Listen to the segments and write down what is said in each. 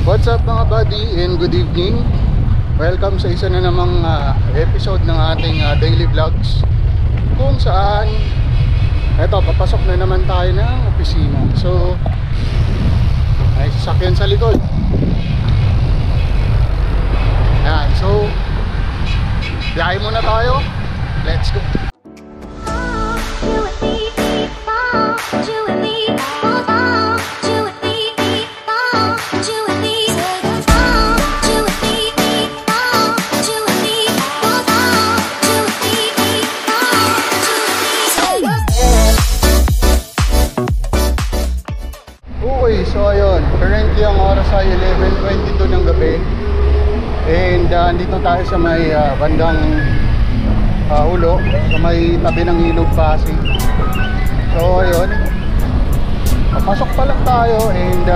What's up mga buddy and good evening. Welcome sa isa na namang episode ng ating daily vlogs, kung saan eto, papasok na naman tayo ng opisina. So may sasakyan sa likod. Yan, so biyahe muna tayo. Let's go. So ayun, currently ang oras ay 11:22 ng gabi. And andito tayo sa may bandang ulo, sa may tabi ng Ilog Pasig. So ayun, papasok pa lang tayo. And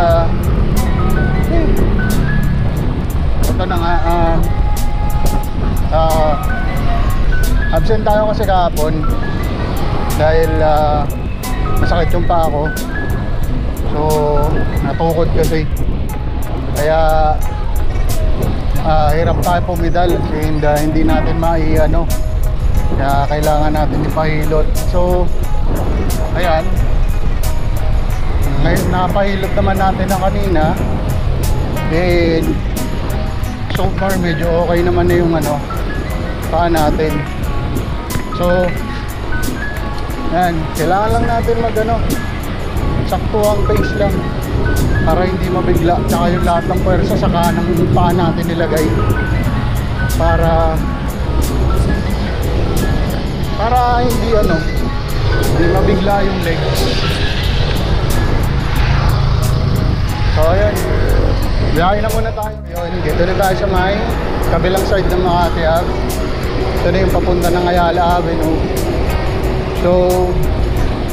ito na nga, absent tayo kasi kahapon dahil masakit yung paa ko. So natukod kasi, kaya hirap tayo pumidal and hindi natin maiano, kaya kailangan natin ipahilot. So ayan, ngayon napahilot naman natin na kanina, and so far medyo okay naman na yung paa natin. So ayan, kailangan lang natin sakto ang pace lang para hindi mabigla, tsaka yung lahat ng pwersa sa kanang paa natin nilagay para hindi mabigla yung legs. So ayan, biyahe na muna tayo. Yun, dito na tayo sa may kabilang side ng Makati Ave. Ito na yung papunta ng Ayala Avenue. So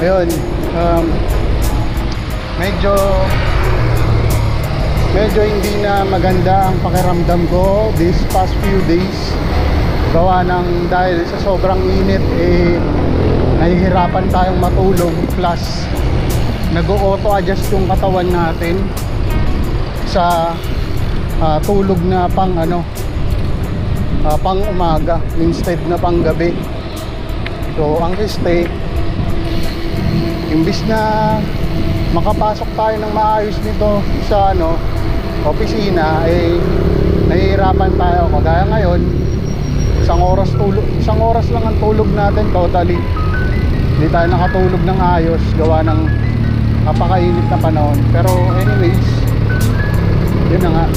ayun, medyo hindi na maganda ang pakiramdam ko these past few days, gawa ng dahil sa sobrang init, nahihirapan tayong matulog, plus nag-auto adjust yung katawan natin sa tulog na pang umaga instead na pang gabi. So ang stay, imbis na makapasok tayo ng maayos nito sa opisina, nahihirapan tayo. Kagaya ngayon, isang oras lang ang tulog natin totally. Hindi tayo nakatulog ng ayos gawa ng napakainit na panahon. Pero anyways, yun na nga,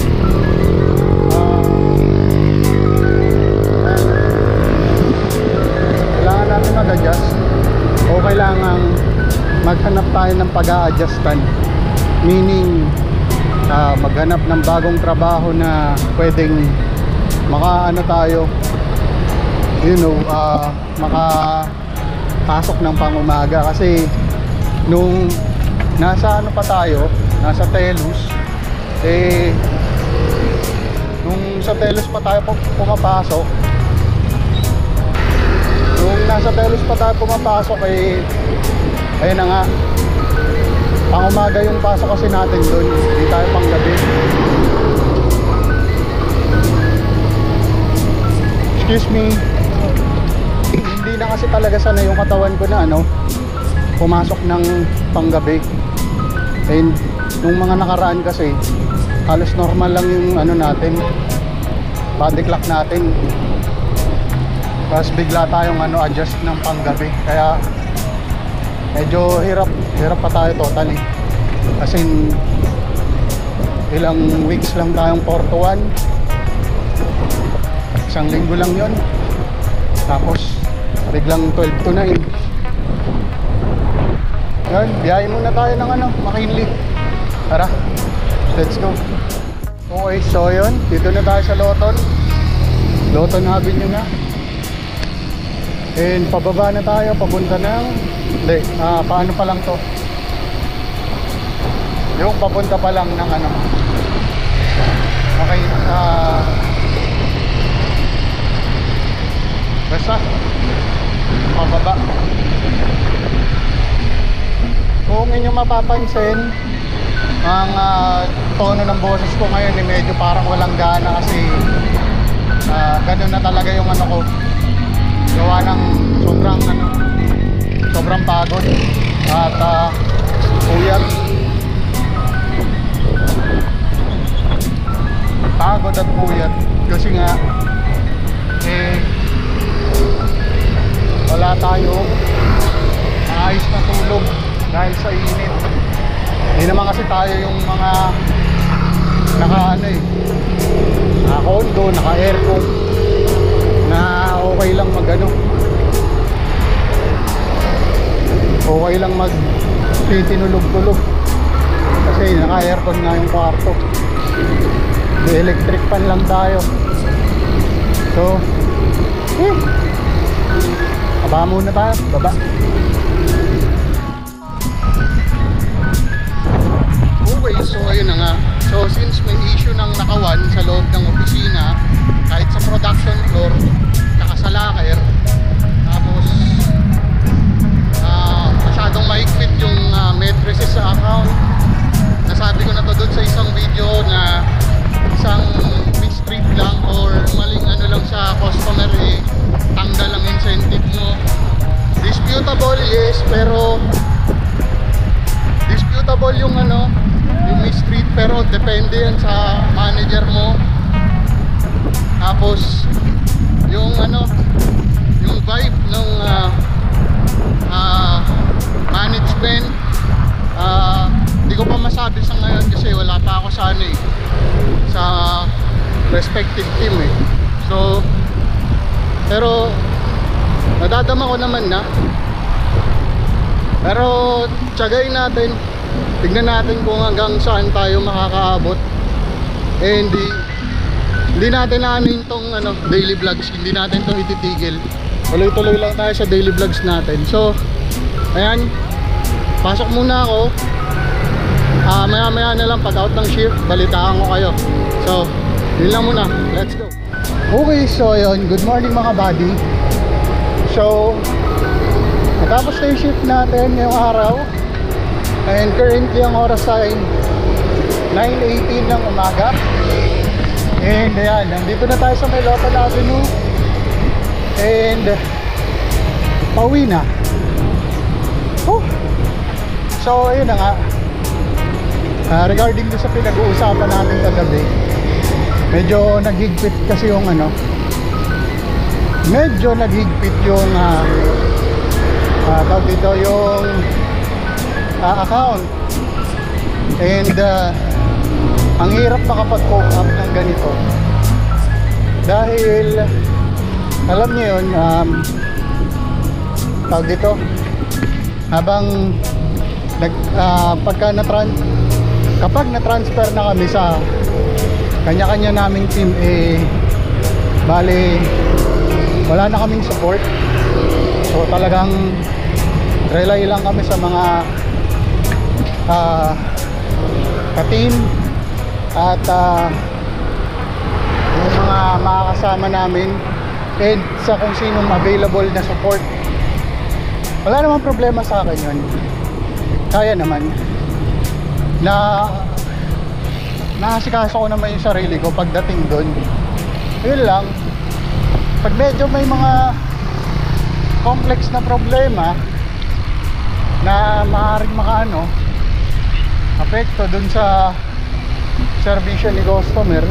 kailangan natin mag-adjust o kailangan maghanap tayo ng pag-a-adjustan, meaning maghanap ng bagong trabaho na pwedeng tayo, makapasok ng pangumaga. Kasi nung nasa nasa Telus, nung sa Telus pa tayo pumapasok, ayun na nga, pangumaga yung pasok kasi natin doon, hindi tayo pang gabi. Excuse me, hindi na kasi talaga sana yung katawan ko na pumasok ng panggabi. And nung mga nakaraan kasi halos normal lang yung natin, body clock natin, tapos bigla tayong adjust ng panggabi. Kaya medyo hirap pa tayo totally, kasi ilang weeks lang tayong 4 to 1, isang linggo lang yon, tapos biglang 12 to 9. Yan, biyahe muna tayo ng McKinley. Tara, let's go. Okay, so yun, dito na tayo sa Loton Avenue na. And pababa na tayo, papunta ng paano pa lang to, yung papunta pa lang ng okay, basta pababa. Kung inyong mapapansin, ang tono ng boses ko ngayon medyo parang walang gana kasi ganun na talaga yung ano ko. Gawa ng sobrang pagod at puyat. Pagod at puyat kasi nga wala tayong ayos na tulog dahil sa init. Hindi naman kasi tayo yung mga naka condo, naka aircon na okay lang okay lang tinulog-tulog kasi naka aircon nga yung kwarto. Electric fan lang tayo. So baba muna tayo, baba. Okay, so ayun na nga. So since may issue ng nakawan sa loob ng opisina, kahit sa production floor, nakasalakir, tapos masyadong mahigpit yung matrices sa account. Nasabi ko na to doon sa isang video na isang mistreat lang or maling ano lang sa customer, tanggal ang incentive mo. Disputable, yes, pero disputable yung yung mistreat, pero depende yan sa manager mo. Tapos yung yung vibe ng management, hindi ko pa masabi sa ngayon kasi wala pa ako sa respective team So pero nadadama ko naman na, pero tiyagain natin, tignan natin kung hanggang saan tayo makakaabot. Hindi natin aanin tong daily vlogs, hindi natin to ititigil. Tuloy-tuloy lang tayo sa daily vlogs natin. So ayan, pasok muna ako. Maya-maya na lang pag out ng shift, balitaan ko kayo. So yun lang muna, let's go. Okay, so ayun, good morning mga buddy. So natapos na yung shift natin ngayong araw, and currently ang oras ay 9:18 ng umaga. And ayan, nandito na tayo sa may Lotan Avenue, and pauwi na. So ayun na nga, regarding sa pinag-uusapan natin kagabi, medyo naghigpit kasi yung tawag dito yung account. And ang hirap makapag-cope up ng ganito dahil alam niyo yun, tawag dito, habang kapag na-transfer na kami sa kanya-kanya naming team, bale wala na kaming support. So talagang rely lang kami sa mga ka-team at yung mga makakasama namin, and sa kung sinong available na support. Wala namang problema sa akin yun, kaya naman na naasikaso ko naman yung sarili ko pagdating doon. Yun lang, pag medyo may mga complex na problema na maaaring apekto dun sa servisyo ni customer,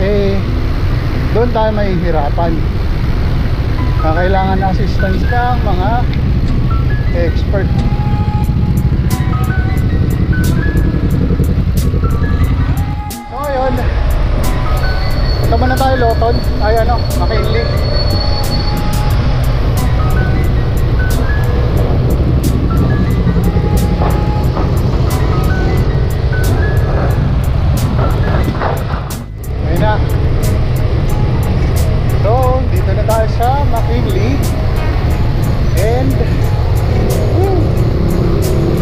doon tayo mahihirapan. Kailangan assistance ng mga expert. So ayun, punta muna tayo Loton, McKinley. Ayun na. So dito na tayo sa McKinley, and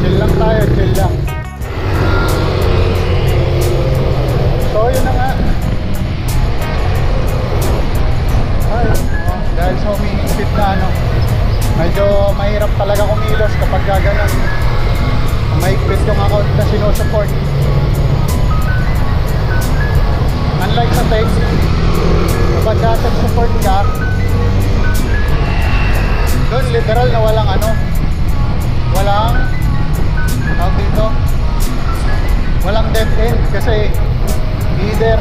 chill lang tayo, chill lang. So yun na nga. Ay. unlike sa tech, kapag support ka, doon literal na walang tawag dito, walang dead end kasi either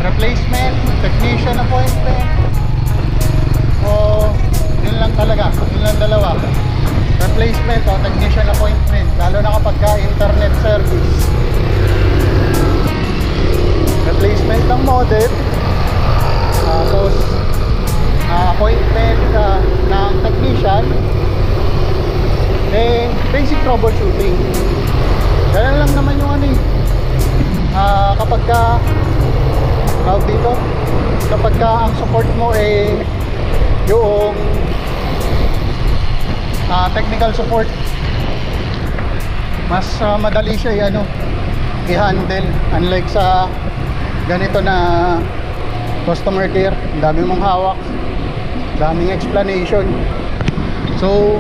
replacement, technician appointment, o yun lang talaga, yun lang dalawa, replacement o technician appointment, lalo na kapag ka internet service. Replacement ng modem, tapos appointment ng technician, then basic troubleshooting. Ganun lang naman yung kapag ka tawag dito, kapag ka ang support mo yung technical support, mas madali siya i-handle, unlike sa ganito na customer care. Ang dami mong hawak, daming explanation, so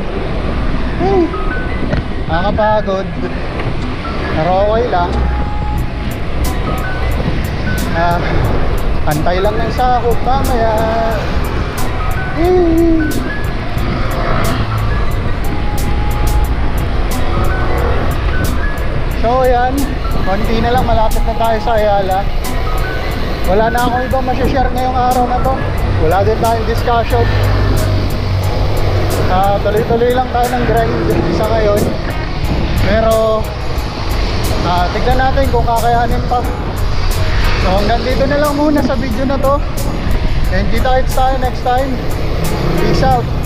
nakakapagod, pero okay lang. Antay lang ng sakop mamaya. So yan, konti na lang, malapit na tayo sa Ayala. Wala na akong ibang masya-share ngayong araw na to. Wala din tayong discussion. Tuloy-tuloy lang tayo ng grind sa ngayon. Pero tignan natin kung kakayanin pa. So hanggang dito na lang muna sa video na to. And kita-kits tayo next time. Peace out.